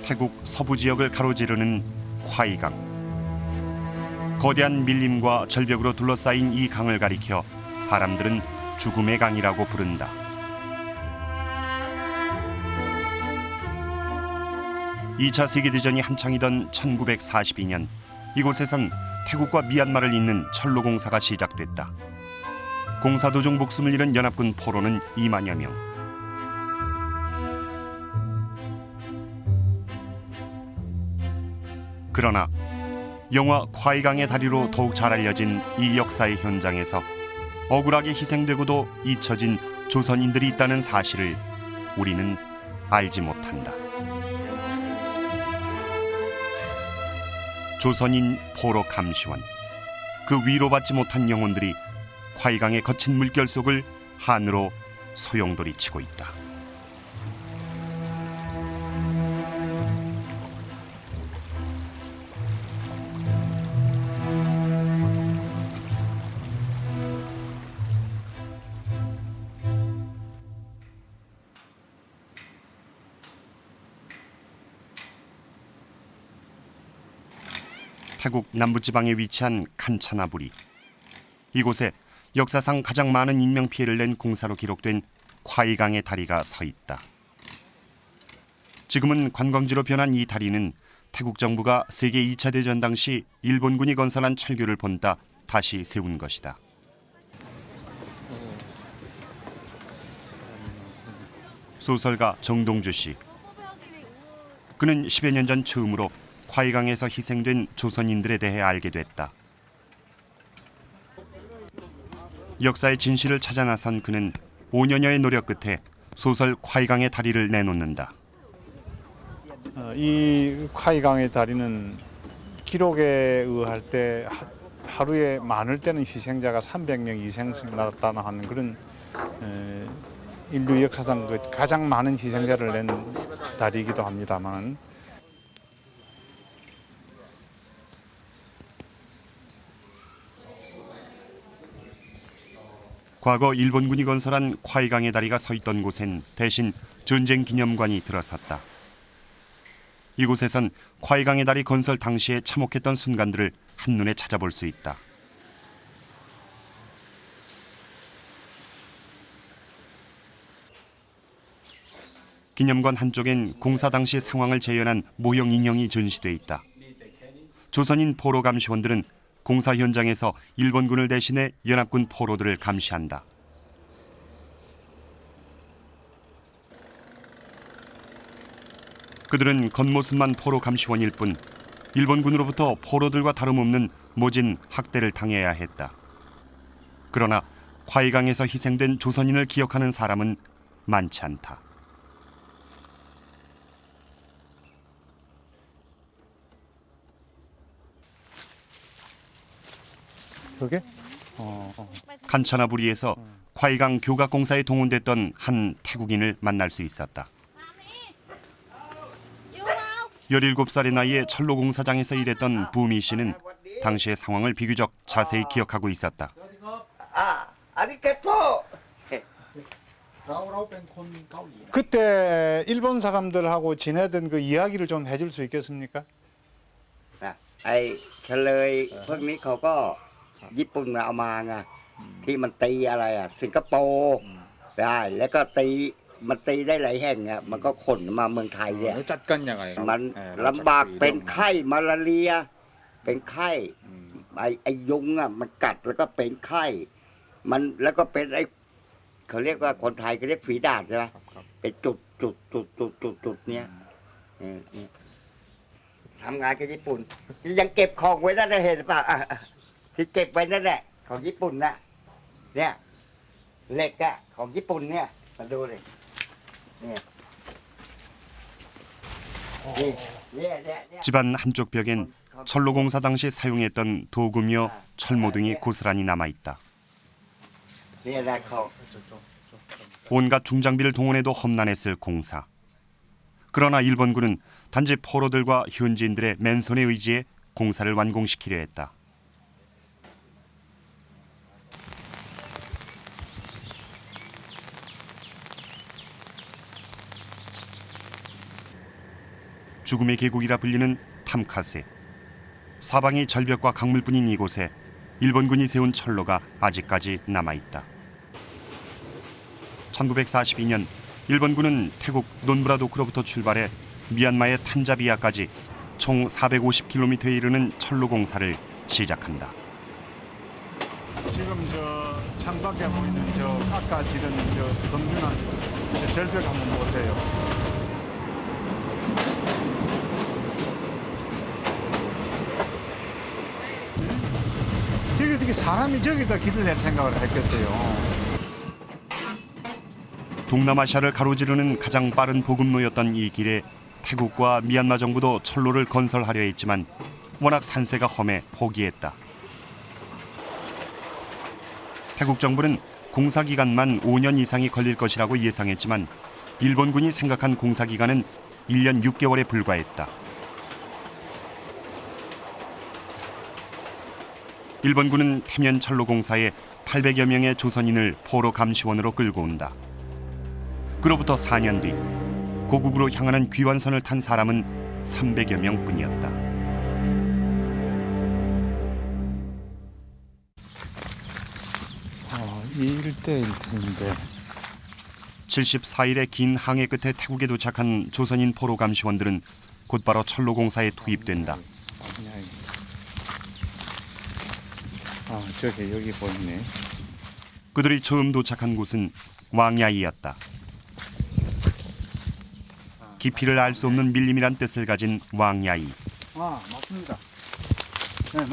태국 서부 지역을 가로지르는 콰이강. 거대한 밀림과 절벽으로 둘러싸인 이 강을 가리켜 사람들은 죽음의 강이라고 부른다. (2차) 세계대전이 한창이던 1942년 이곳에선 태국과 미얀마를 잇는 철로 공사가 시작됐다. 공사 도중 목숨을 잃은 연합군 포로는 2만여 명. 그러나 영화 콰이강의 다리로 더욱 잘 알려진 이 역사의 현장에서 억울하게 희생되고도 잊혀진 조선인들이 있다는 사실을 우리는 알지 못한다. 조선인 포로 감시원, 그 위로받지 못한 영혼들이 콰이강의 거친 물결 속을 한으로 소용돌이치고 있다. 태국 남부지방에 위치한 칸차나부리. 이곳에 역사상 가장 많은 인명피해를 낸 공사로 기록된 콰이강의 다리가 서 있다. 지금은 관광지로 변한 이 다리는 태국 정부가 세계 2차 대전 당시 일본군이 건설한 철교를 본따 다시 세운 것이다. 소설가 정동주 씨. 그는 10여 년 전 처음으로 콰이강에서 희생된 조선인들에 대해 알게 됐다. 역사의 진실을 찾아 나선 그는 5년여의 노력 끝에 소설 콰이강의 다리를 내놓는다. 이 콰이강의 다리는 기록에 의할 때 하루에 많을 때는 희생자가 300명 이상 나왔다는 하는 그런 인류 역사상 가장 많은 희생자를 낸 다리이기도 합니다만, 과거 일본군이 건설한 콰이강의 다리가 서 있던 곳엔 대신 전쟁 기념관이 들어섰다. 이곳에선 콰이강의 다리 건설 당시에 참혹했던 순간들을 한눈에 찾아볼 수 있다. 기념관 한쪽엔 공사 당시 상황을 재현한 모형 인형이 전시돼 있다. 조선인 포로 감시원들은 공사 현장에서 일본군을 대신해 연합군 포로들을 감시한다. 그들은 겉모습만 포로 감시원일 뿐 일본군으로부터 포로들과 다름없는 모진 학대를 당해야 했다. 그러나 콰이강에서 희생된 조선인을 기억하는 사람은 많지 않다. 그게? 칸차나부리에서 콰이강 교각 공사에 동원됐던 한 태국인을 만날 수 있었다. 17살의 나이에 철로 공사장에서 일했던 부미 씨는 당시의 상황을 비교적 자세히 기억하고 있었다. 그때 일본 사람들하고 지내던 그 이야기를 좀 해줄 수 있겠습니까? เฉลยพวกนี้เขาก็ญี่ปุ่นเอามาไงที่มันตีอะไรสิงคโปร์ได้แล้วก็ตีมันตีได้หลายแห่งมันก็ขนมาเมืองไทยเนี่ยจัดกันยังไงมันลำบากเป็นไข้มาลาเรียเป็นไข้ไอ้ยุงมันกัดแล้วก็เป็นไข้มันแล้วก็เป็นไอ้เขาเรียกว่าคนไทยก็เรียกฝีดาษใช่ไหมเป็นจุดเนี้ยทำงานกับญี่ปุ่นยังเก็บของไว้นั่นเห็นป่ะที่เก็บไว้นั่นแหละของญี่ปุ่นน่ะเนี่ยเหล็กของญี่ปุ่นเนี่ยมาดูเลยเนี่ย 집안 한쪽 벽엔 철로 공사 당시 사용했던 도구며 철모 등이 고스란히 남아 있다. 온갖 중장비를 동원해도 험난했을 공사. 그러나 일본군은 단지 포로들과 현지인들의 맨손의 의지에 공사를 완공시키려 했다. 죽음의 계곡이라 불리는 탐카세. 사방이 절벽과 강물뿐인 이곳에 일본군이 세운 철로가 아직까지 남아있다. 1942년 일본군은 태국 논브라도크로부터 출발해 미얀마의 탄자비아까지 총 450km에 이르는 철로 공사를 시작한다. 지금 저 창밖에 보이는 저 깎아지른 저 덩준한 저 절벽 한번 보세요. 저기 어떻게 사람이 저기다 길을 낼 생각을 했겠어요. 동남아시아를 가로지르는 가장 빠른 보급로였던 이 길에 태국과 미얀마 정부도 철로를 건설하려 했지만 워낙 산세가 험해 포기했다. 태국 정부는 공사 기간만 5년 이상이 걸릴 것이라고 예상했지만 일본군이 생각한 공사 기간은 1년 6개월에 불과했다. 일본군은 태면 철로 공사에 800여 명의 조선인을 포로 감시원으로 끌고 온다. 그로부터 4년 뒤 고국으로 향하는 귀환선을 탄 사람은 300여 명뿐이었다. 이 일대일 텐데. 74일의 긴 항해 끝에 태국에 도착한 조선인 포로 감시원들은 곧바로 철로 공사에 투입된다. 저기 여기 보이네. 그들이 처음 도착한 곳은 왕야이였다. 깊이를 알 수 없는 밀림이란 뜻을 가진 왕야이. 맞습니다. 네,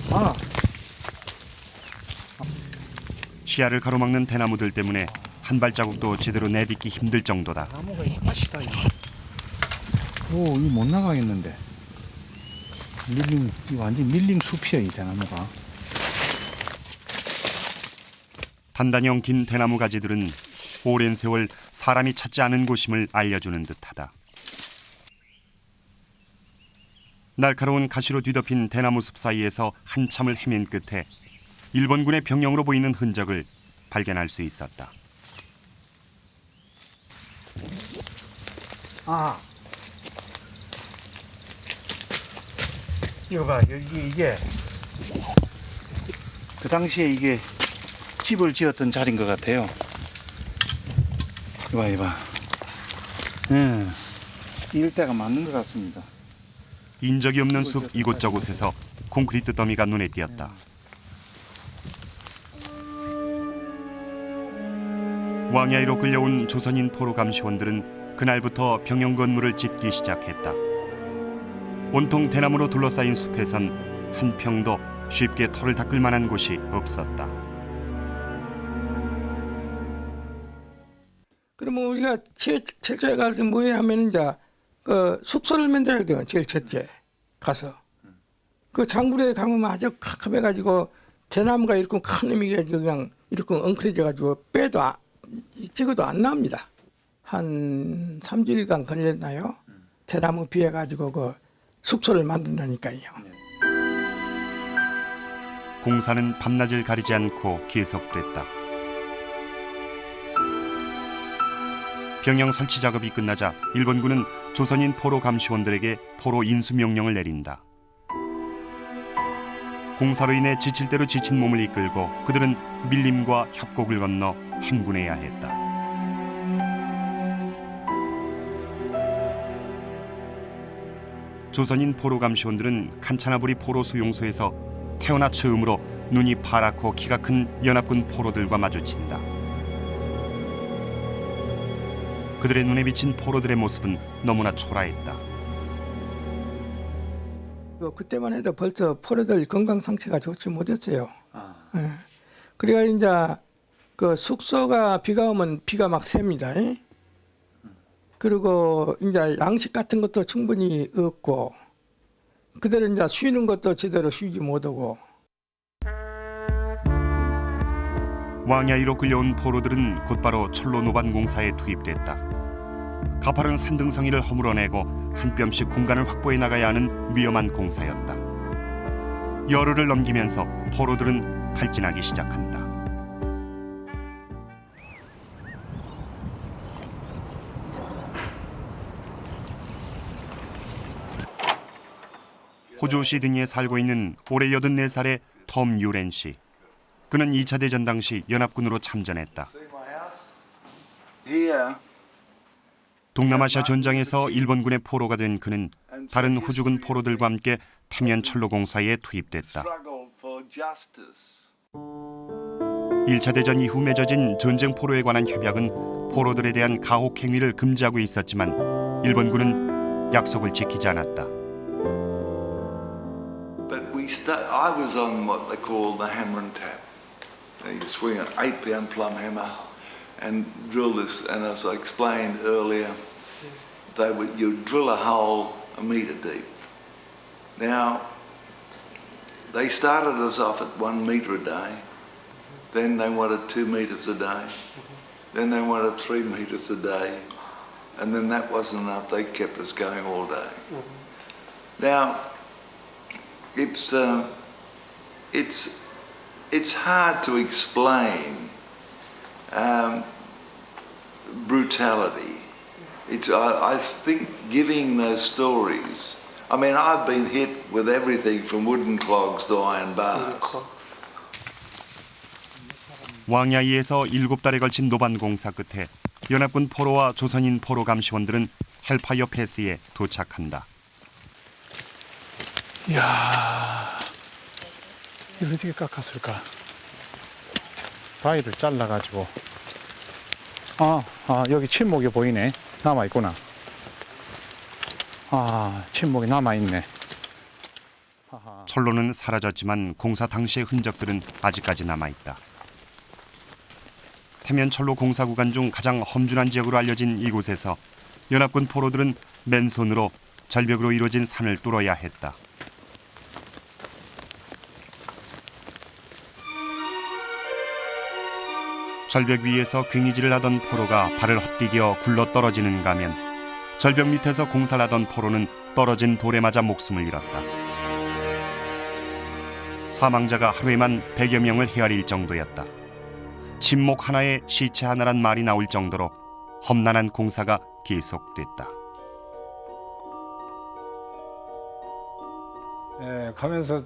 맞아. 시야를 가로막는 대나무들 때문에 한 발자국도 제대로 내딛기 힘들 정도다. 나무가 이맛이다 이거. 오, 이거 못 나가겠는데. 밀림, 이거 완전 밀림 숲이야 이 대나무가. 단단형 긴 대나무 가지들은 오랜 세월 사람이 찾지 않은 곳임을 알려주는 듯하다. 날카로운 가시로 뒤덮인 대나무 숲 사이에서 한참을 헤맨 끝에 일본군의 병영으로 보이는 흔적을 발견할 수 있었다. 이거 봐, 여기 이게 그 당시에 이게 집을 지었던 자리인 것 같아요. 이봐. 이 일대가 맞는 것 같습니다. 인적이 없는 숲 이곳저곳에서 콘크리트 더미가 눈에 띄었다. 왕야이로 끌려온 조선인 포로 감시원들은 그날부터 병영 건물을 짓기 시작했다. 온통 대나무로 둘러싸인 숲에선 한 평도 쉽게 털을 닦을 만한 곳이 없었다. 그러면 우리가 제일 첫째 갈 때 뭐해 하면 이제 그 숙소를 만들어야 돼요. 제일 첫째 가서 그 장굴에 가면 아주 캄캄해가지고 대나무가 이렇게 큰 놈이 그냥 이렇게 엉클어져가지고 빼도 찍어도 안 나옵니다. 한 3주일간 걸렸나요? 대나무 비해가지고 그 숙소를 만든다니까요. 공사는 밤낮을 가리지 않고 계속됐다. 병영 설치 작업이 끝나자 일본군은 조선인 포로 감시원들에게 포로 인수 명령을 내린다. 공사로 인해 지칠 대로 지친 몸을 이끌고 그들은 밀림과 협곡을 건너 행군해야 했다. 조선인 포로 감시원들은 칸차나부리 포로 수용소에서 태어나 처음으로 눈이 파랗고 키가 큰 연합군 포로들과 마주친다. 그들의 눈에 비친 포로들의 모습은 너무나 초라했다. 그때만 해도 벌써 포로들 건강 상태가 좋지 못했어요. 예. 그래가 이제 그 숙소가 비가 오면 비가 막 셉니다. 그리고 이제 양식 같은 것도 충분히 없고 그들은 이제 쉬는 것도 제대로 쉬지 못하고. 왕야이로 끌려온 포로들은 곧바로 철로 노반 공사에 투입됐다. 가파른 산등성이를 허물어내고 한 뼘씩 공간을 확보해 나가야 하는 위험한 공사였다. 열흘을 넘기면서 포로들은 탈진하기 시작한다. 호주 시드니에 살고 있는 올해 84살의 톰 유렌 씨. 그는 2차 대전 당시 연합군으로 참전했다. 동남아시아 전장에서 일본군의 포로가 된 그는 다른 호주군 포로들과 함께 태면 철로 공사에 투입됐다. 1차 대전 이후 맺어진 전쟁 포로에 관한 협약은 포로들에 대한 가혹 행위를 금지하고 있었지만 일본군은 약속을 지키지 않았다. I was on what they call the hammer and tap. You swing an 8-pound plumb hammer and drill this. And as I explained earlier, you drill a hole a metre deep. Now, they started us off at 1 metre a day. Then they wanted 2 metres a day. Then they wanted 3 metres a day. And then that wasn't enough. They kept us going all day. Now, it's hard to explain brutality. I think giving those stories. I mean, I've been hit with everything from wooden clogs to iron bars. 왕야이에서 7달에 걸친 노반 공사 끝에 연합군 포로와 조선인 포로 감시원들은 헬파이어 패스에 도착한다. 이야, 이걸 어떻게 깎았을까? 바위를 잘라가지고. 여기 침묵이 보이네. 남아있구나. 침묵이 남아있네. 철로는 사라졌지만 공사 당시의 흔적들은 아직까지 남아있다. 태면 철로 공사 구간 중 가장 험준한 지역으로 알려진 이곳에서 연합군 포로들은 맨손으로 절벽으로 이루어진 산을 뚫어야 했다. 절벽 위에서 괭이질을 하던 포로가 발을 헛디뎌 굴러 떨어지는가 하면 절벽 밑에서 공사를 하던 포로는 떨어진 돌에 맞아 목숨을 잃었다. 사망자가 하루에만 100여 명을 헤아릴 정도였다. 침목 하나에 시체 하나란 말이 나올 정도로 험난한 공사가 계속됐다. 가면서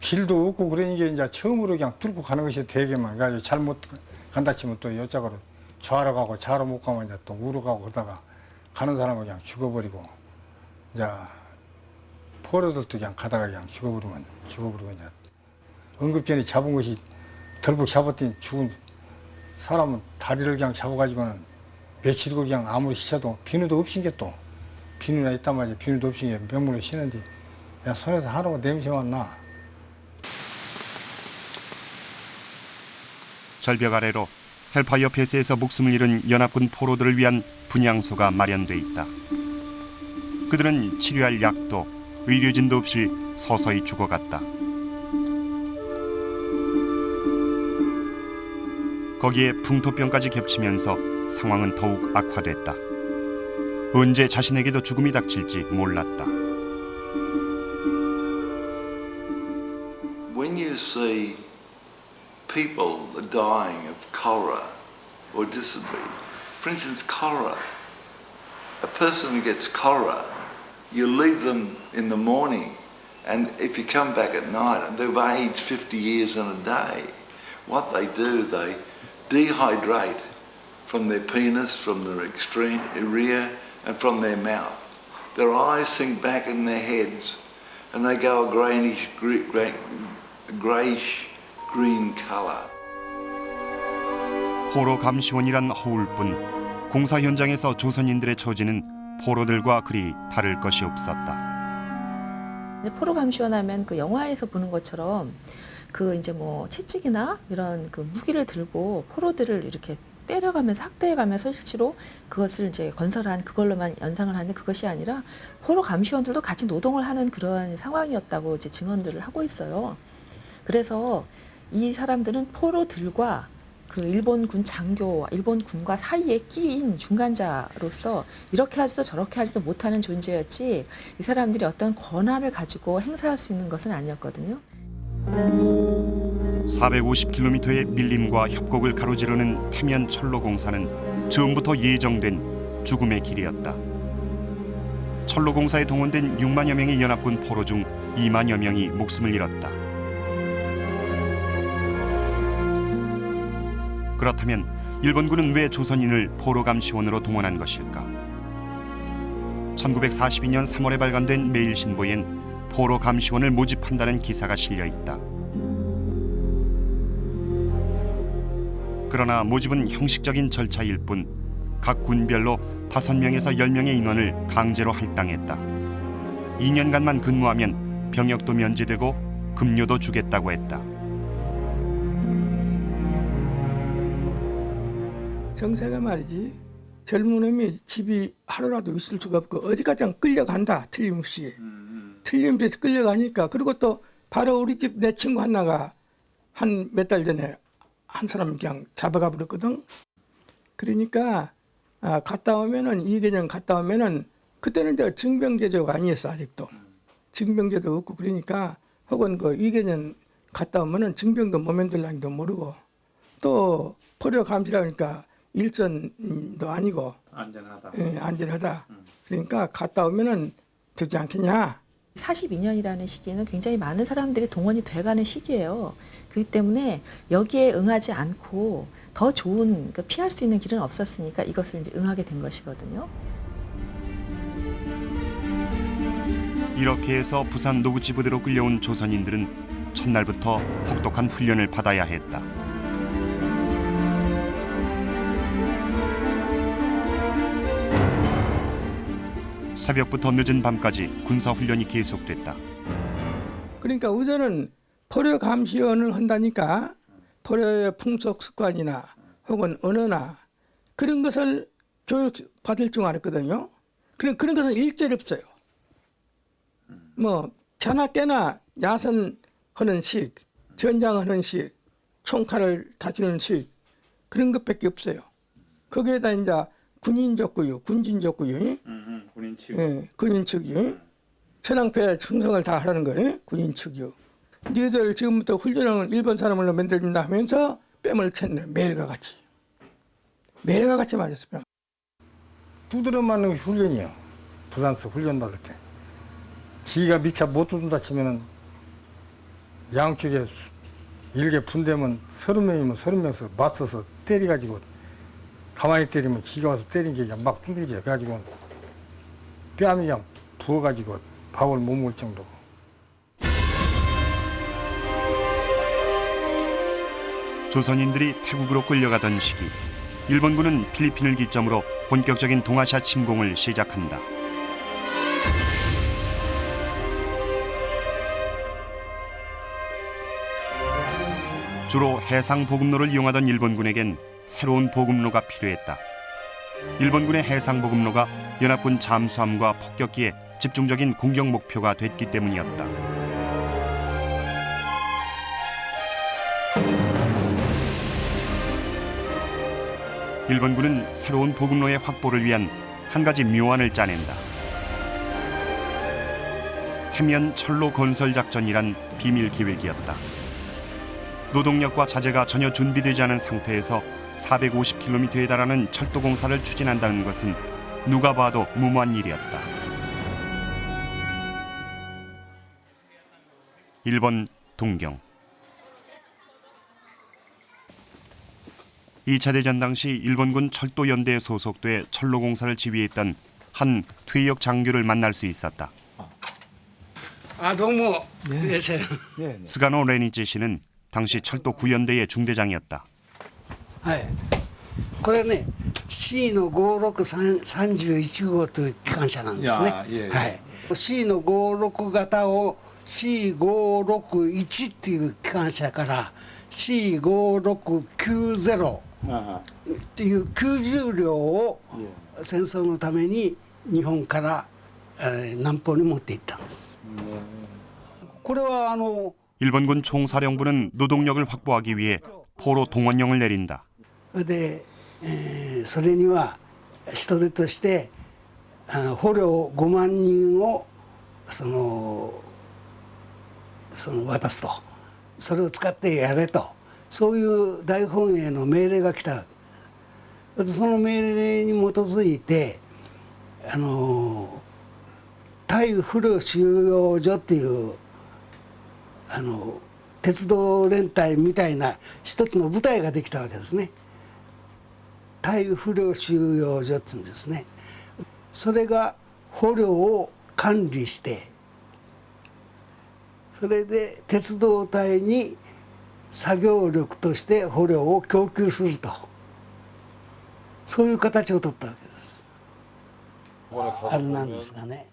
길도 없고 그러니까 이제 처음으로 그냥 뚫고 가는 것이 되게만 가지고 잘못 간다 치면 또 이쪽으로 좌로 가고 좌로 못 가면 이제 또 우로 가고 그러다가 가는 사람은 그냥 죽어버리고 이제 포로들도 그냥 가다가 그냥 죽어버리고 이제 응급전에 잡은 것이 덜벅 잡았더니 죽은 사람은 다리를 그냥 잡아가지고는 며칠고 그냥 아무리 씻어도 비누도 없인 게 또 비누나 있단 말이야. 비누도 없인 게 명물을 씻는데 그냥 손에서 하루가 냄새만 나. 절벽 아래로 헬파이어 패스에서 목숨을 잃은 연합군 포로들을 위한 분향소가 마련돼 있다. 그들은 치료할 약도 의료진도 없이 서서히 죽어갔다. 거기에 풍토병까지 겹치면서 상황은 더욱 악화됐다. 언제 자신에게도 죽음이 닥칠지 몰랐다. When you see people dying of cholera or dysentery, for instance, cholera, a person who gets cholera, you leave them in the morning, and if you come back at night, and they've aged 50 years in a day, what they do, they dehydrate from their penis, from their extreme rear, and from their mouth. Their eyes sink back in their heads, and they go a greyish green colour. 포로 감시원이란 허울뿐 공사 현장에서 조선인들의 처지는 포로들과 그리 다를 것이 없었다. 포로 감시원 하면 그 영화에서 보는 것처럼 그 이제 뭐 채찍이나 이런 그 무기를 들고 포로들을 이렇게 때려가면서 학대해가면서 실제로 그것을 이제 건설한 그걸로만 연상을 하는데 그것이 아니라 포로 감시원들도 같이 노동을 하는 그런 상황이었다고 이제 증언들을 하고 있어요. 그래서 이 사람들은 포로들과 그 일본군 장교, 일본군과 사이에 끼인 중간자로서 이렇게 하지도 저렇게 하지도 못하는 존재였지 이 사람들이 어떤 권한을 가지고 행사할 수 있는 것은 아니었거든요. 450km의 밀림과 협곡을 가로지르는 태면 철로 공사는 처음부터 예정된 죽음의 길이었다. 철로공사에 동원된 6만여 명의 연합군 포로 중 2만여 명이 목숨을 잃었다. 그렇다면 일본군은 왜 조선인을 포로 감시원으로 동원한 것일까? 1942년 3월에 발간된 매일신보엔 포로 감시원을 모집한다는 기사가 실려 있다. 그러나 모집은 형식적인 절차일 뿐 각 군별로 5명에서 10명의 인원을 강제로 할당했다. 2년간만 근무하면 병역도 면제되고 급료도 주겠다고 했다. 정세가 말이지 젊은 놈이 집이 하루라도 있을 수가 없고 어디까지 끌려간다. 틀림없이 끌려가니까. 그리고 또 바로 우리 집 내 친구 하나가 한 몇 달 전에 한 사람 그냥 잡아가 버렸거든. 그러니까 갔다 오면은 이개년 갔다 오면은 그때는 이제 징병제도가 아니었어. 아직도 징병제도 없고. 그러니까 혹은 그 이개년 갔다 오면은 징병도 못 면들라니도 모르고 또 포로 감시라 하니까 일선도 아니고 안전하다. 예, 안전하다. 그러니까 갔다 오면은 되지 않겠냐. 42년이라는 시기는 굉장히 많은 사람들이 동원이 돼가는 시기예요. 그렇기 때문에 여기에 응하지 않고 더 좋은 피할 수 있는 길은 없었으니까 이것을 이제 응하게 된 것이거든요. 이렇게 해서 부산 노구치 부대로 끌려온 조선인들은 첫날부터 혹독한 훈련을 받아야 했다. 새벽부터 늦은 밤까지 군사 훈련이 계속됐다. 그러니까 우선은 포로 감시원을 한다니까 포로의 풍속 습관이나 혹은 언어나 그런 것을 교육받을 줄 알았거든요. 그런 것은 일절이 없어요. 뭐 자나 깨나 야선하는 식, 전장하는 식, 총칼을 다지는 식 그런 것밖에 없어요. 거기에다 이제 군인적 교육, 군진적 교육, 군인 측. 예, 군인 측이 천황폐 충성을 다 하라는 거예요. 군인 측이요. 너희들 지금부터 훈련을 일본 사람으로 만들어준다 하면서 뺨을 쳤네. 매일과 같이. 매일과 같이 맞았어. 뺨. 두드려 맞는 훈련이에요. 부산서 훈련 받을 때. 지가 미처 못 두든다 치면은 양쪽에 일개 분대면 30명이면 30명서 맞서서 때려가지고 가만히 때리면 지가 와서 때린 게 그냥 막 두들지. 그래가지고 뺨이 그냥 부어가지고 밥을 못 먹을 정도고. 조선인들이 태국으로 끌려가던 시기, 일본군은 필리핀을 기점으로 본격적인 동아시아 침공을 시작한다. 주로 해상 보급로를 이용하던 일본군에겐 새로운 보급로가 필요했다. 일본군의 해상 보급로가 연합군 잠수함과 폭격기의 집중적인 공격 목표가 됐기 때문이었다. 일본군은 새로운 보급로의 확보를 위한 한 가지 묘안을 짜낸다. 태면 철로 건설 작전이란 비밀 계획이었다. 노동력과 자재가 전혀 준비되지 않은 상태에서 450km에 달하는 철도 공사를 추진한다는 것은 누가 봐도 무모한 일이었다. 일본 동경. 2차 대전 당시 일본군 철도연대에 소속돼 철로 공사를 지휘했던 한 퇴역 장교를 만날 수 있었다. 도모. 네. 스가노 레니치 씨는 당시 철도 구연대의 중대장이었다. これね C の5631号という機関車なんですね。はい。C の56型を C561 っていう機関車から C5690 っていう90両を戦争のために日本から南方に持って行ったんです。これは일본군 총사령부는 노동력을 확보하기 위해 포로 동원령을 내린다. で、それには人手として捕虜5万人をその渡すと、それを使ってやれと、そういう大本営の命令が来た。その命令に基づいて対不良収容所っていう鉄道連隊みたいな一つの部隊ができたわけですね。対不良収容所っていうんですね。それが捕虜を管理して、それで鉄道隊に作業力として捕虜を供給すると、そういう形を取ったわけです。あれなんですがね。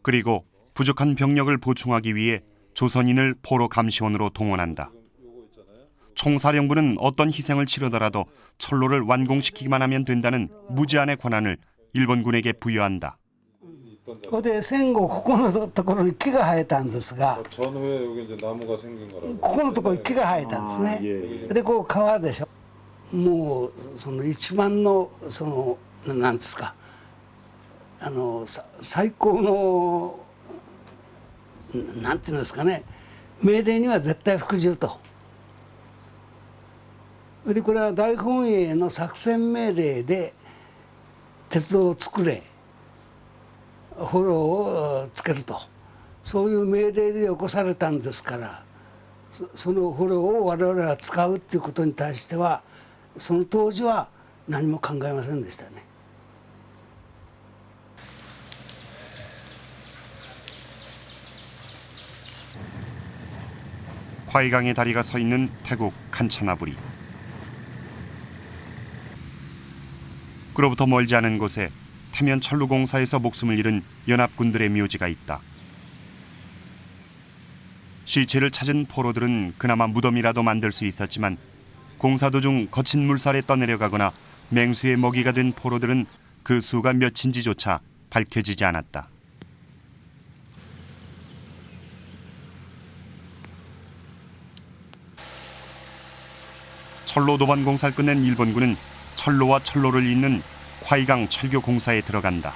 그리고 부족한 병력을 보충하기 위해 조선인을 포로 감시원으로 동원한다. 총사령부는 어떤 희생을 치르더라도 철로를 완공시키기만 하면 된다는 무제한의 권한을 일본군에게 부여한다. ここで戦後ここのところに木が生えたんですが、 전후에 여기 이제 나무가 생긴 거라고. ここのところに木が生えたんですね。でこう川でしょ。もうその一番のそのなんですか、最高のなんていうんですかね、命令には絶対服従と。でこれは大本営の作戦命令で鉄道を作れ、捕虜をつけると、そういう命令で起こされたんですから、その捕虜を我々は使うっていうことに対してはその当時は何も考えませんでしたね。 화이강의 다리가 서 있는 태국 칸차나부리. 그로부터 멀지 않은 곳에 태면 철로공사에서 목숨을 잃은 연합군들의 묘지가 있다. 시체를 찾은 포로들은 그나마 무덤이라도 만들 수 있었지만 공사 도중 거친 물살에 떠내려가거나 맹수의 먹이가 된 포로들은 그 수가 몇인지조차 밝혀지지 않았다. 철로 도반 공사를 끝낸 일본군은 철로와 철로를 잇는 화이강 철교 공사에 들어간다.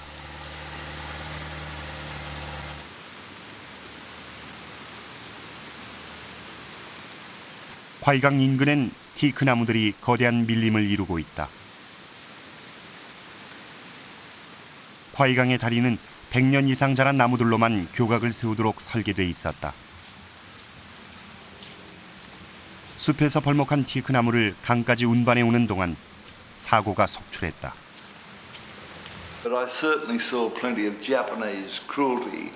화이강 인근엔 티크 나무들이 거대한 밀림을 이루고 있다. 화이강의 다리는 100년 이상 자란 나무들로만 교각을 세우도록 설계돼 있었다. 숲에서 벌목한 티크 나무를 강까지 운반해 오는 동안 사고가 속출했다. But I certainly saw plenty of Japanese cruelty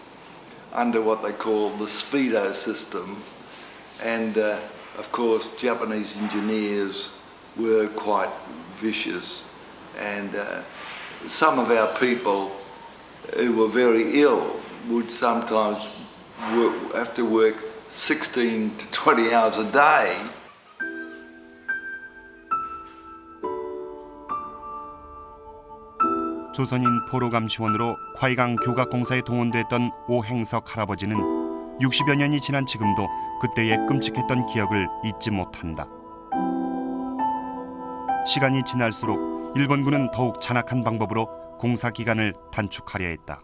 under what they call the speedo system, and of course Japanese engineers were quite vicious, and some of our people who were very ill would sometimes have to work 16 to 20 hours a day. 조선인 포로감시원으로 화이강 교각공사에 동원됐던 오행석 할아버지는 60여 년이 지난 지금도 그때의 끔찍했던 기억을 잊지 못한다. 시간이 지날수록 일본군은 더욱 잔악한 방법으로 공사 기간을 단축하려 했다.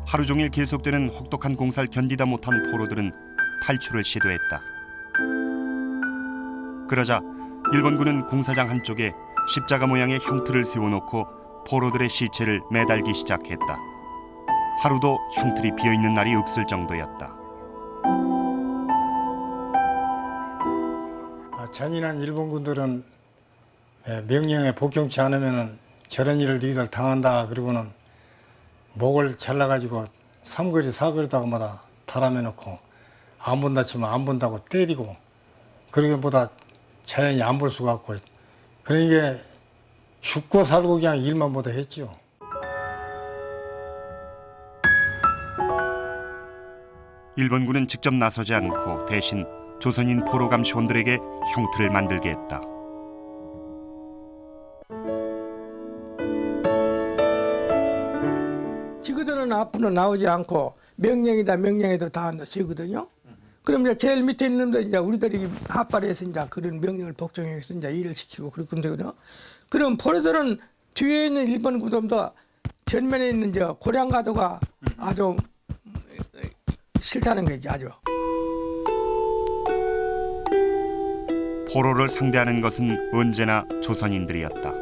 하루 종일 계속되는 혹독한 공사를 견디다 못한 포로들은 탈출을 시도했다. 그러자 일본군은 공사장 한쪽에 십자가 모양의 형틀을 세워놓고 포로들의 시체를 매달기 시작했다. 하루도 형틀이 비어있는 날이 없을 정도였다. 잔인한 일본군들은 명령에 복종치 않으면 저런 일을 너희들 당한다. 그리고는 목을 잘라가지고 삼거리 사거리다가마다 달아매놓고 안 본다 치면 안 본다고 때리고, 그러기보다 자연히 안 볼 수가 없고, 그러니까 죽고 살고 그냥 일만 보다 했죠. 일본군은 직접 나서지 않고 대신 조선인 포로 감시원들에게 형틀을 만들게 했다. 지그들은 앞으로 나오지 않고 명령이다 명령에도 다 한다 세거든요. 그럼 이제 제일 밑에 있는 놈들 이제 우리들이 합발해서 이제 그런 명령을 복종해서 이제 일을 시키고 그렇게 되거든요. 그럼 포로들은 뒤에 있는 일본 구dom도 전면에 있는 저 고량가도가 아주 싫다는 거지 아주. 포로를 상대하는 것은 언제나 조선인들이었다.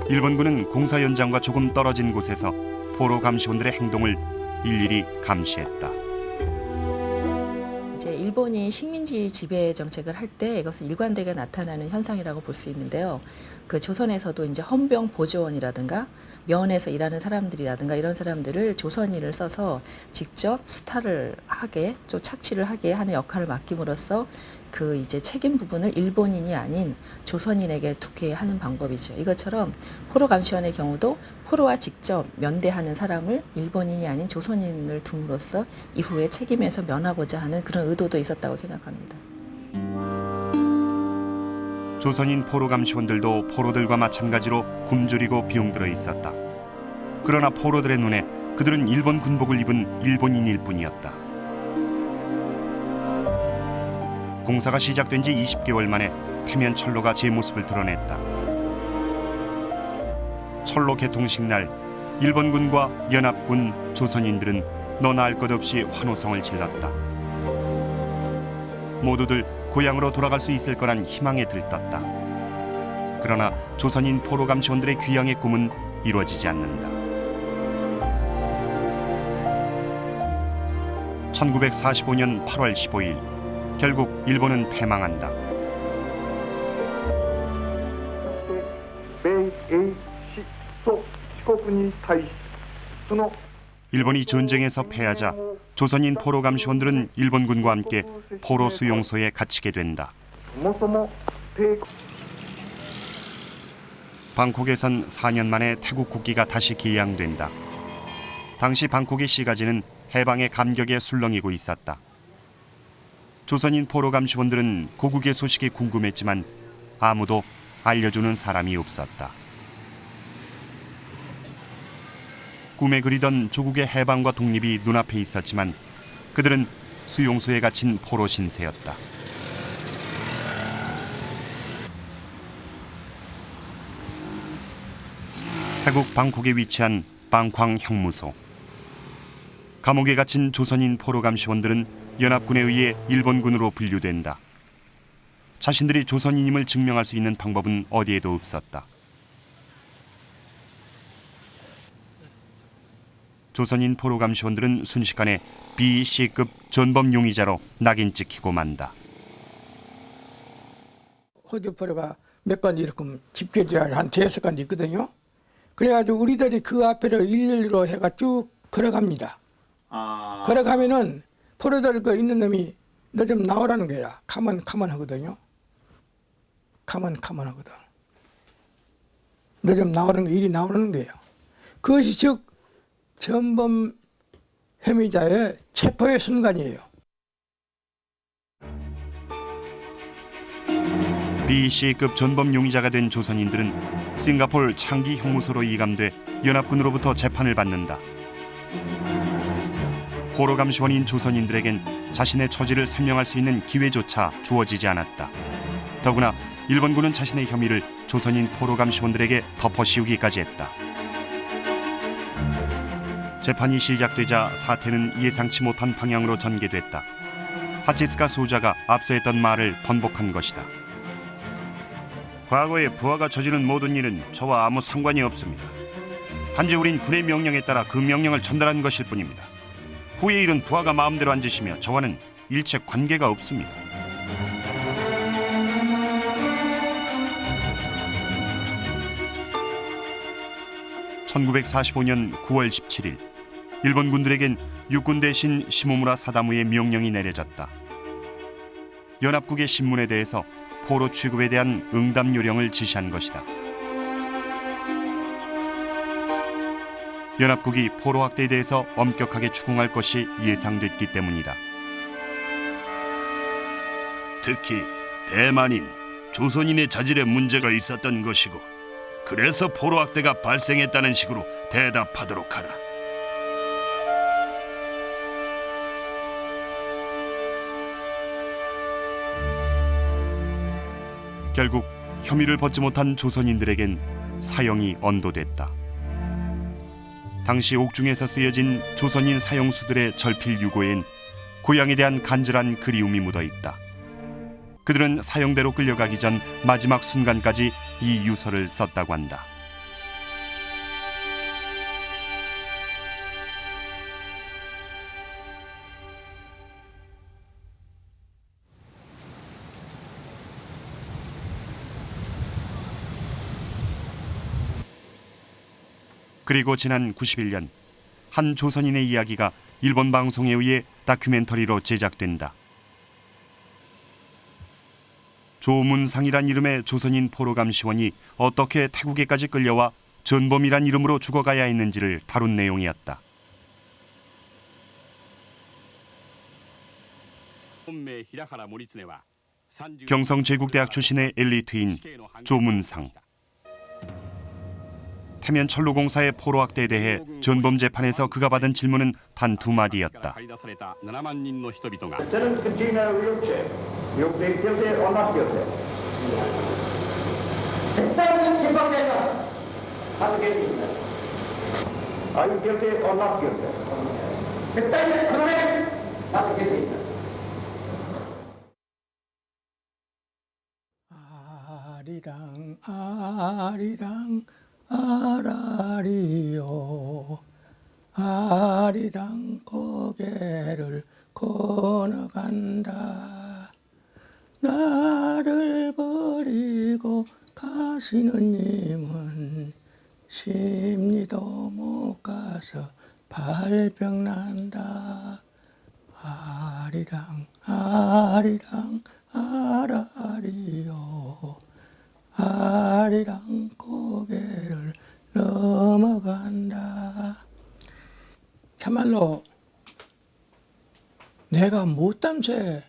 일본군은 공사 현장과 조금 떨어진 곳에서 포로 감시원들의 행동을 일일이 감시했다. 이제 일본이 식민지 지배 정책을 할 때 이것은 일관되게 나타나는 현상이라고 볼 수 있는데요. 그 조선에서도 이제 헌병 보조원이라든가 면에서 일하는 사람들이라든가 이런 사람들을 조선인을 써서 직접 수탈을 하게 또 착취를 하게 하는 역할을 맡김으로써 그 이제 책임 부분을 일본인이 아닌 조선인에게 두게 하는 방법이죠. 이것처럼 포로 감시원의 경우도 포로와 직접 면대하는 사람을 일본인이 아닌 조선인을 둠으로써 이후에 책임에서 면하고자 하는 그런 의도도 있었다고 생각합니다. 조선인 포로 감시원들도 포로들과 마찬가지로 굶주리고 비용들어 있었다. 그러나 포로들의 눈에 그들은 일본 군복을 입은 일본인일 뿐이었다. 공사가 시작된 지 20개월 만에 태면 철로가 제 모습을 드러냈다. 철로 개통식 날 일본군과 연합군 조선인들은 너나 할 것 없이 환호성을 질렀다. 모두들 고향으로 돌아갈 수 있을 거란 희망에 들떴다. 그러나 조선인 포로 감시원들의 귀향의 꿈은 이루어지지 않는다. 1945년 8월 15일 결국 일본은 패망한다. 일본이 전쟁에서 패하자 조선인 포로 감시원들은 일본군과 함께 포로 수용소에 갇히게 된다. 방콕에선 4년 만에 태국 국기가 다시 기양된다. 당시 방콕의 시가지는 해방의 감격에 술렁이고 있었다. 조선인 포로 감시원들은 고국의 소식이 궁금했지만 아무도 알려주는 사람이 없었다. 꿈에 그리던 조국의 해방과 독립이 눈앞에 있었지만 그들은 수용소에 갇힌 포로 신세였다. 태국 방콕에 위치한 방광 형무소. 감옥에 갇힌 조선인 포로 감시원들은 연합군에 의해 일본군으로 분류된다. 자신들이 조선인임을 증명할 수 있는 방법은 어디에도 없었다. 조선인 포로 감시원들은 순식간에 B, C급 전범 용의자로 낙인 찍히고 만다. 호주 포로가 몇 건 이렇게 집결지가 한 5건도 있거든요. 그래가지고 우리들이 그 앞에를 일일로 해가 쭉 걸어갑니다. 걸어가면은 포로들 그 있는 놈이 너 좀 나오라는 거야. 가만 하거든요. 가만 하거든. 너 좀 나오라는 거, 이리 나오라는 거예요. 그것이 즉 전범 혐의자의 체포의 순간이에요. B, C급 전범 용의자가 된 조선인들은 싱가포르 창기 형무소로 이감돼 연합군으로부터 재판을 받는다. 포로 감시원인 조선인들에겐 자신의 처지를 설명할 수 있는 기회조차 주어지지 않았다. 더구나 일본군은 자신의 혐의를 조선인 포로 감시원들에게 덮어씌우기까지 했다. 재판이 시작되자 사태는 예상치 못한 방향으로 전개됐다. 하치스카 소자가 앞서 했던 말을 번복한 것이다. 과거에 부하가 저지른 모든 일은 저와 아무 상관이 없습니다. 단지 우린 군의 명령에 따라 그 명령을 전달한 것일 뿐입니다. 후의 일은 부하가 마음대로 한 짓이며 저와는 일체 관계가 없습니다. (1945년 9월 17일) 일본 군들에겐 육군 대신 시모무라 사다무의 명령이 내려졌다. 연합국의 신문에 대해서 포로 취급에 대한 응답 요령을 지시한 것이다. 연합국이 포로 학대에 대해서 엄격하게 추궁할 것이 예상됐기 때문이다. 특히 대만인, 조선인의 자질에 문제가 있었던 것이고 그래서 포로 학대가 발생했다는 식으로 대답하도록 하라. 결국 혐의를 벗지 못한 조선인들에겐 사형이 언도됐다. 당시 옥중에서 쓰여진 조선인 사형수들의 절필 유고엔 고향에 대한 간절한 그리움이 묻어있다. 그들은 사형대로 끌려가기 전 마지막 순간까지 이 유서를 썼다고 한다. 그리고 지난 91년 한 조선인의 이야기가 일본 방송에 의해 다큐멘터리로 제작된다. 조문상이란 이름의 조선인 포로감시원이 어떻게 태국에까지 끌려와 전범이란 이름으로 죽어가야 했는지를 다룬 내용이었다. 경성제국대학 출신의 엘리트인 조문상. 태면 철로공사의 포로학대에 대해 전범 재판에서 그가 받은 질문은 단 2마디였다. 아리랑 아리랑 아라리요 아리랑 고개를 건너간다 나를 버리고 가시는 님은 심리도 못 가서 발병 난다 아리랑 아리랑 아라리요 아리랑 고개를 넘어간다. 참말로 내가 못담새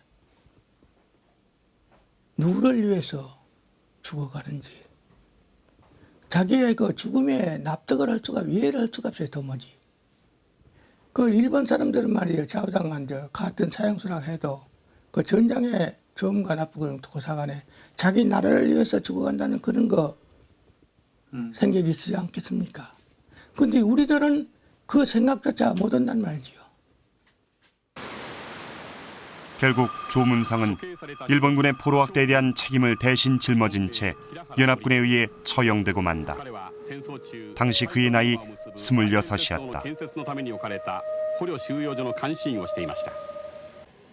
누구를 위해서 죽어가는지 자기의 그 죽음에 납득을 할 수가 이해를 할 수가 없어요. 도무지. 그 일본 사람들은 말이에요. 좌우당한 같은 사형수라 해도 그 전장에 좋음과 나쁘고 고사간에 자기 나라를 위해서 죽어간다는 그런 거 생각이 있지 않겠습니까? 근데 우리들은 그 생각조차 못 한단 말이죠. 결국 조문상은 일본군의 포로학대에 대한 책임을 대신 짊어진 채 연합군에 의해 처형되고 만다. 당시 그의 나이 26이었다.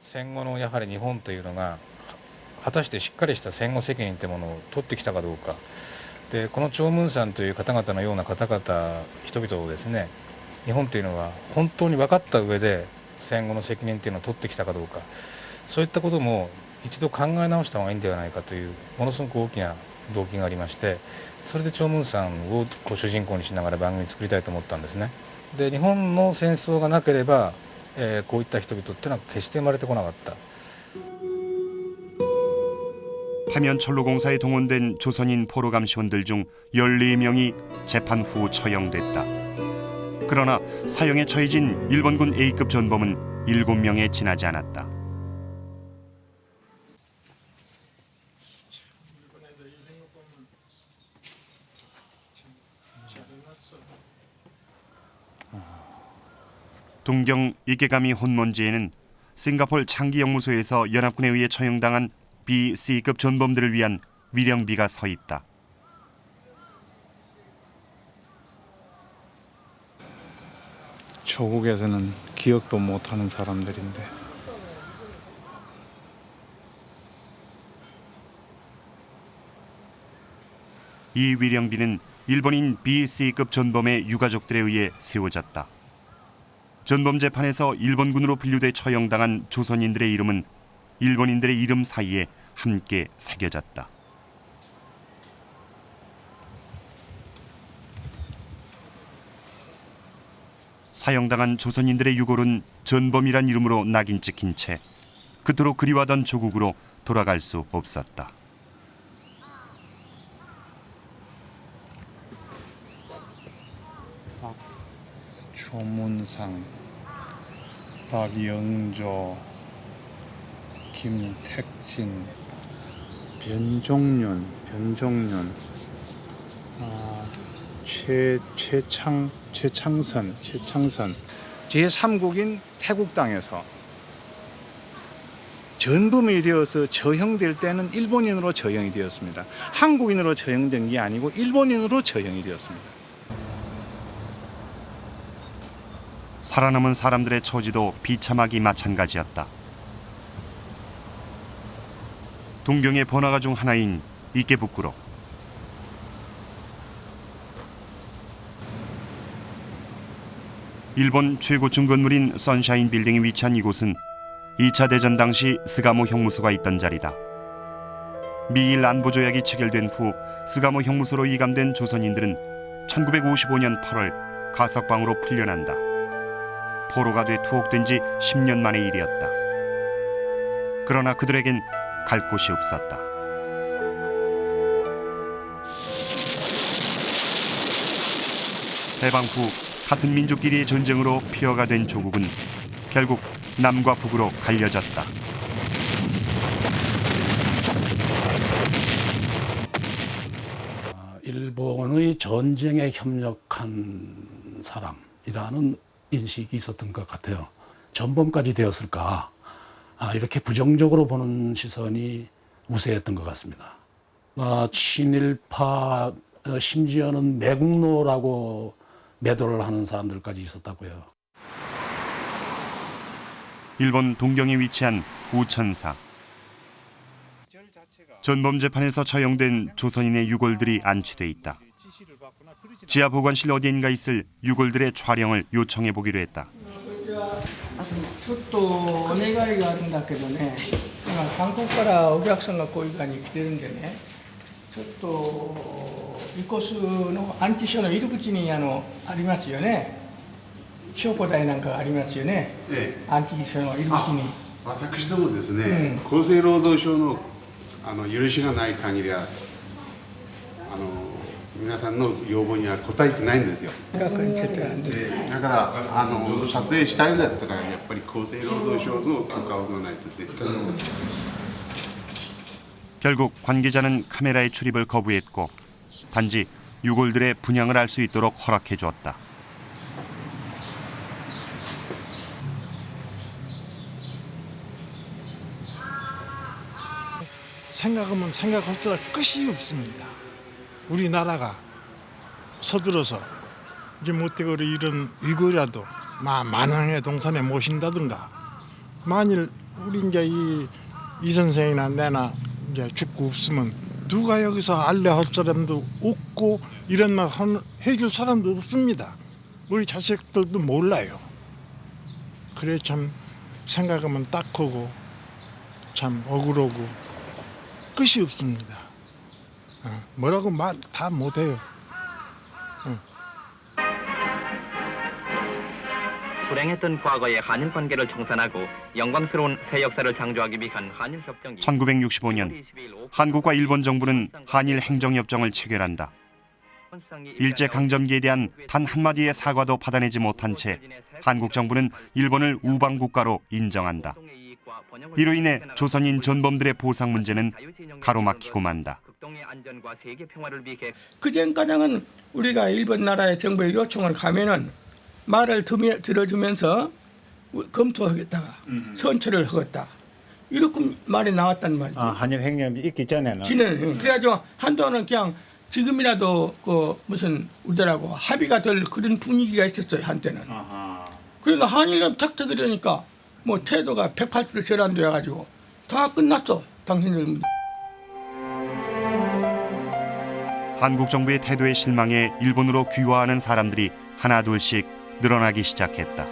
戦後のやはり日本というのが果たしてしっかりした戦後責任というものを取ってきたかどうかでこの長文さんという方々のような方々人々をですね日本というのは本当に分かった上で戦後の責任というのを取ってきたかどうかそういったことも一度考え直した方がいいんではないかというものすごく大きな動機がありましてそれで長文さんを主人公にしながら番組作りたいと思ったんですね。で日本の戦争がなければこういった人々っていうのは決して生まれてこなかった。 태면 철로공사에 동원된 조선인 포로감시원들 중 14명이 재판 후 처형됐다. 그러나 사형에 처해진 일본군 A급 전범은 7명에 지나지 않았다. 동경 이케가미 혼몬지에는 싱가포르 창기영무소에서 연합군에 의해 처형당한 B, C급 전범들을 위한 위령비가 서 있다. 조국에서는 기억도 못하는 사람들인데 이 위령비는 일본인 B, C급 전범의 유가족들에 의해 세워졌다. 전범 재판에서 일본군으로 분류돼 처형당한 조선인들의 이름은 일본인들의 이름 사이에 함께 새겨졌다. 사형당한 조선인들의 유골은 전범이란 이름으로 낙인 찍힌 채 그토록 그리워하던 조국으로 돌아갈 수 없었다. 조문상, 박영조, 김택진, 변종윤, 최창선 제3국인 태국 땅에서 전범이 되어서 처형될 때는 일본인으로 처형이 되었습니다. 한국인으로 처형된 게 아니고 일본인으로 처형이 되었습니다. 살아남은 사람들의 처지도 비참하기 마찬가지였다. 동경의 번화가 중 하나인 이케부쿠로. 일본 최고층 건물인 선샤인 빌딩이 위치한 이곳은 2차 대전 당시 스가모 형무소가 있던 자리다. 미일 안보 조약이 체결된 후 스가모 형무소로 이감된 조선인들은 1955년 8월 가석방으로 풀려난다. 포로가 돼 투옥된 지 10년 만의 일이었다. 그러나 그들에겐 갈 곳이 없었다. 해방 후 같은 민족끼리의 전쟁으로 폐허가 된 조국은 결국 남과 북으로 갈려졌다. 일본의 전쟁에 협력한 사람이라는 인식이 있었던 것 같아요. 전범까지 되었을까? 이렇게 부정적으로 보는 시선이 우세했던 것 같습니다. 친일파, 심지어는 매국노라고 매도를 하는 사람들까지 있었다고요. 일본 동경에 위치한 우천사. 전범재판에서 처형된 조선인의 유골들이 안치돼 있다. 지하 보관실 어디인가 있을 유골들의 촬영을 요청해 보기로 했다. ちょっとお願いがあるんだけどね、今韓国からお客さんがこういう側に来てるんでね、ちょっと遺骨の安置所の入り口にありますよね。証拠台なんかがありますよね。安置所の入り口に。私どもですね、厚生労働省の許しがない限りは皆さんの要望には応えてないんですよ。だから撮影したいんだったらやっぱり厚生労働省の許可をもらわないと絶対。 결국 관계자는 카메라의 출입을 거부했고 단지 유골들의 분양을 할 수 있도록 허락해 주었다. 생각하면 생각할수록 끝이 없습니다. 우리나라가 서들어서 이제 못되고 이런 위고라도 만왕의 동산에 모신다든가 만일 우리 이제 이 선생이나 내나 이제 죽고 없으면 누가 여기서 알려할 사람도 없고 이런 말 해줄 사람도 없습니다. 우리 자식들도 몰라요. 그래 참 생각하면 딱하고 참 억울하고 끝이 없습니다. 뭐라고 말 다 못해요. 불행했던 과거의 한일 관계를 청산하고 영광스러운 새 역사를 창조하기 위한 한일 협정이 1965년 한국과 일본 정부는 한일 행정협정을 체결한다. 일제 강점기에 대한 단 한마디의 사과도 받아내지 못한 채 한국 정부는 일본을 우방 국가로 인정한다. 이로 인해 조선인 전범들의 보상 문제는 가로막히고 만다. 그전까지는 우리가 일본 나라의 정부의 요청을 가면은 말을 들어주면서 검토하겠다가 선처를 하겠다. 이렇게 말이 나왔단 말이죠. 한일 행령이 있기 전에는. 그래가지고 한동안은 그냥 지금이라도 그 무슨 우리들하고 합의가 될 그런 분위기가 있었어요 한때는. 그러나 한일은 탁탁이 되니까 뭐 태도가 180도 전환되어가지고 다 끝났어 당신들. 한국 정부의 태도에 실망해 일본으로 귀화하는 사람들이 하나둘씩 늘어나기 시작했다.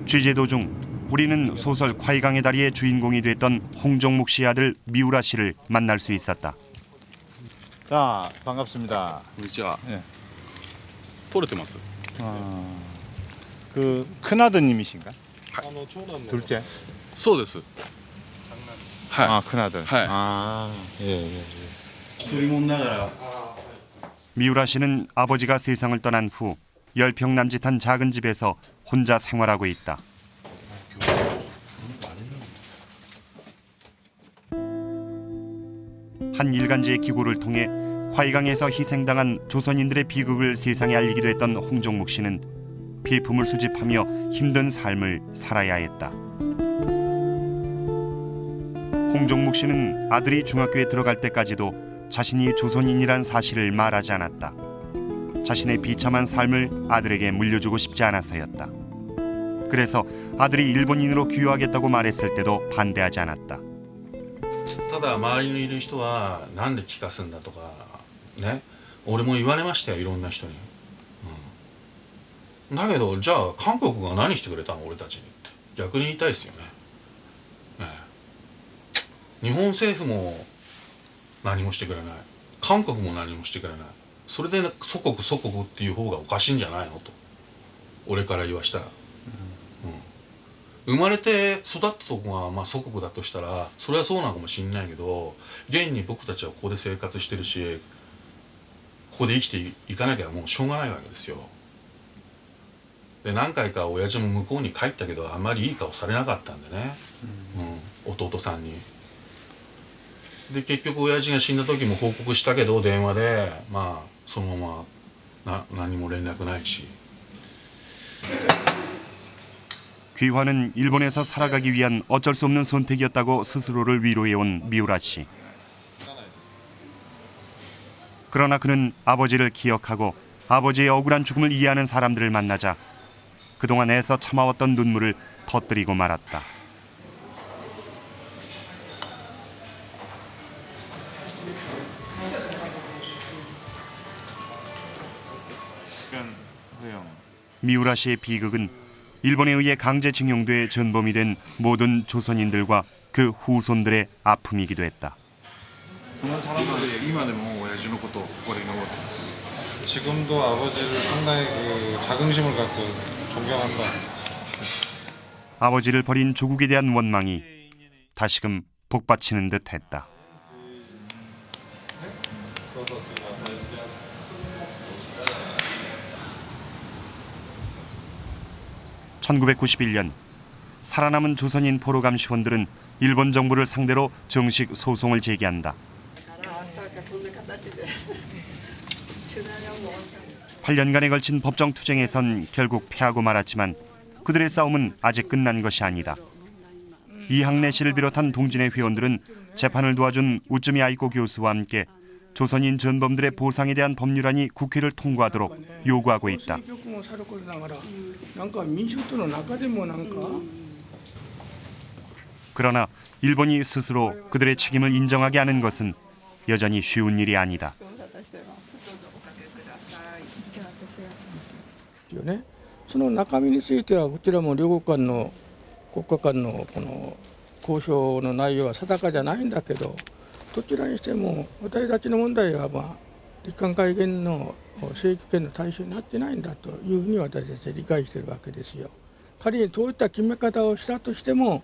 취재 도중 우리는 소설 콰이강의 다리의 주인공이 됐던 홍종묵 씨의 아들 미우라 씨를 만날 수 있었다. 자, 반갑습니다. 우리가 네. 取れてます 그 큰아드님이신가? 둘째? そうです 아, 큰아들. 예. 미우라 씨는 아버지가 세상을 떠난 후 10평 남짓한 작은 집에서 혼자 생활하고 있다. 한 일간지의 기고를 통해 콰이강에서 희생당한 조선인들의 비극을 세상에 알리기도 했던 홍종묵 씨는 비품을 수집하며 힘든 삶을 살아야 했다. 홍종묵 씨는 아들이 중학교에 들어갈 때까지도 자신이 조선인이란 사실을 말하지 않았다. 자신의 비참한 삶을 아들에게 물려주고 싶지 않아서였다. 그래서 아들이 일본인으로 귀화하겠다고 말했을 때도 반대하지 않았다. ただ周りにいる人はなんで聞かすんだとかね、俺も言われましたよ、いろんな人に、だけどじゃあ韓国が何してくれたの俺たちにって逆に言いたいですよね。日本政府も何もしてくれない、韓国も何もしてくれない、それで祖国祖国っていう方がおかしいんじゃないのと俺から言わしたら、生まれて育ったとこが祖国だとしたらそれはそうなのかもしれないけど、現に僕たちはここで生活してるし、ここで生きていかなきゃもうしょうがないわけですよ。で何回か親父も向こうに帰ったけどあんまりいい顔されなかったんでね、弟さんに。で結局親父が死んだ時も報告したけど電話でそのまま何も連絡ないし。 귀화는 일본에서 살아가기 위한 어쩔 수 없는 선택이었다고 스스로를 위로해온 미우라 씨. 그러나 그는 아버지를 기억하고 아버지의 억울한 죽음을 이해하는 사람들을 만나자 그동안 애써 참아왔던 눈물을 터뜨리고 말았다. 미우라 씨의 비극은 일본에 의해 강제징용돼 전범이 된 모든 조선인들과 그 후손들의 아픔이기도 했다. 많은 사람들이 이만해도 오야지のことを誇りに思ってます. 지금도 아버지를 상당히 그 자긍심을 갖고 존경한다. 아버지를 버린 조국에 대한 원망이 다시금 복받치는 듯했다. (1991년) 살아남은 조선인 포로 감시원들은 일본 정부를 상대로 정식 소송을 제기한다. 8년간에 걸친 법정 투쟁에선 결국 패하고 말았지만 그들의 싸움은 아직 끝난 것이 아니다. 이학래 씨를 비롯한 동진의 회원들은 재판을 도와준 우쯔미 아이코 교수와 함께 조선인 전범들의 보상에 대한 법률안이 국회를 통과하도록 요구하고 있다. 그러나 일본이 스스로 그들의 책임을 인정하게 하는 것은 여전히 쉬운 일이 아니다. その中身についてはこちらも両国間の国家間のこの交渉の内容は定かじゃないんだけど、どちらにしても私たちの問題は日韓改元の正規権の対象になってないんだというふうに私たちは理解しているわけですよ。仮にそういった決め方をしたとしても、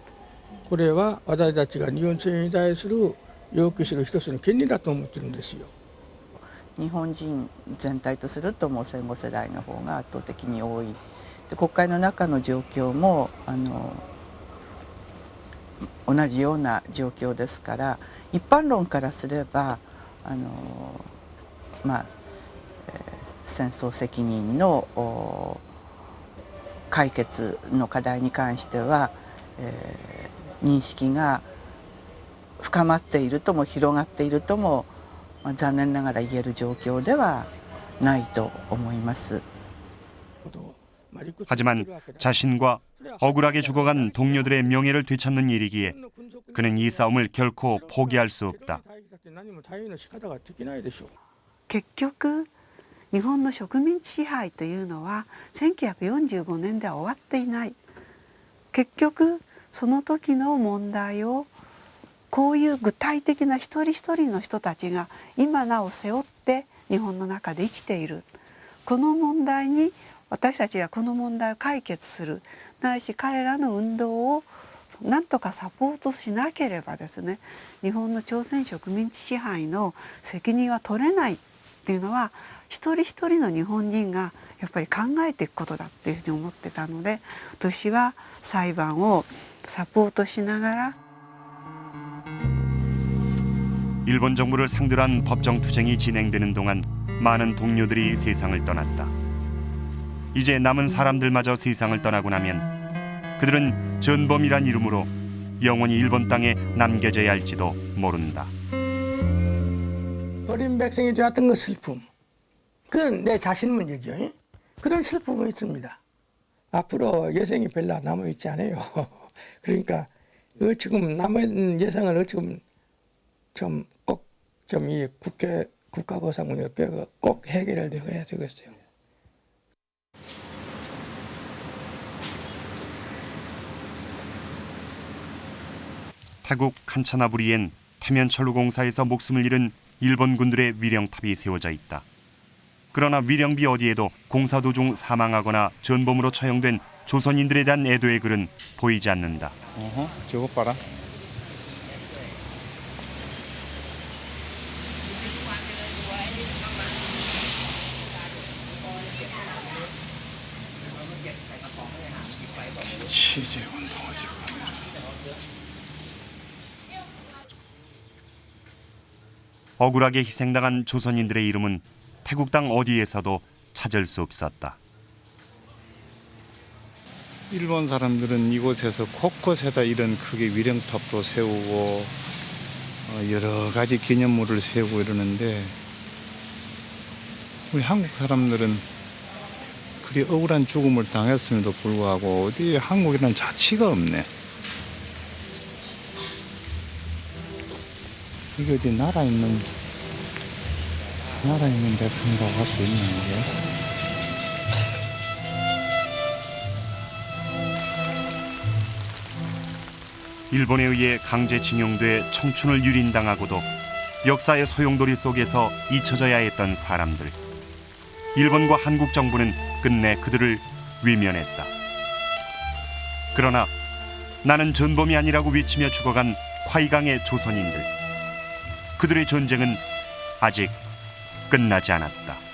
これは私たちが日本政府に対する要求する一つの権利だと思っているんですよ。日本人全体とするともう戦後世代の方が圧倒的に多い。で国会の中の状況も同じような状況ですから、一般論からすれば戦争責任の解決の課題に関しては、認識が深まっているとも広がっているとも、残念ながら言える状況ではないと思います. 하지만 자신과 억울하게 죽어간 동료들의 명예를 되찾는 일이기에 그는 이 싸움을 결코 포기할 수 없다. 結局日本の植民地支配というのは1945年では終わっていない。結局その時の問題をこういう具体的な一人一人の人たちが今なお背負って日本の中で生きている。この問題に私たちがこの問題を解決する、ないし彼らの運動をなんとかサポートしなければですね、日本の朝鮮植民地支配の責任は取れないっていうのは一人一人の日本人がやっぱり考えていくことだっていうふうに思ってたので、私は裁判をサポートしながら 일본 정부를 상대로 한 법정 투쟁이 진행되는 동안 많은 동료들이 세상을 떠났다. 이제 남은 사람들마저 세상을 떠나고 나면 그들은 전범이란 이름으로 영원히 일본 땅에 남겨져야 할지도 모른다. 어린 백성이 되었던 그 슬픔, 그건 내 자신 문제죠. 그런 슬픔은 있습니다. 앞으로 여생이 별로 남아있지 않아요. 그러니까 지금 남은 여생을 지금 좀 꼭 좀 이 국가보상 문제를 꼭 해결을 해야 되겠어요. 태국 칸차나부리엔 태면철로공사에서 목숨을 잃은 일본 군들의 위령탑이 세워져 있다. 그러나 위령비 어디에도 공사 도중 사망하거나 전범으로 처형된 조선인들에 대한 애도의 글은 보이지 않는다. 저것 봐라. 취재운동하지. 억울하게 희생당한 조선인들의 이름은 태국 땅 어디에서도 찾을 수 없었다. 일본 사람들은 이곳에서 곳곳에다 이런 크게 위령탑도 세우고 여러 가지 기념물을 세우고 이러는데 우리 한국 사람들은 그리 억울한 죽음을 당했음에도 불구하고 어디 한국이라는 자치가 없네. 이게 어디 나라 있는 백성이라고 할 수 있나 이게? 일본에 의해 강제징용돼 청춘을 유린당하고도 역사의 소용돌이 속에서 잊혀져야 했던 사람들. 일본과 한국 정부는 끝내 그들을 외면했다. 그러나 나는 전범이 아니라고 외치며 죽어간 콰이강의 조선인들. 그들의 전쟁은 아직 끝나지 않았다.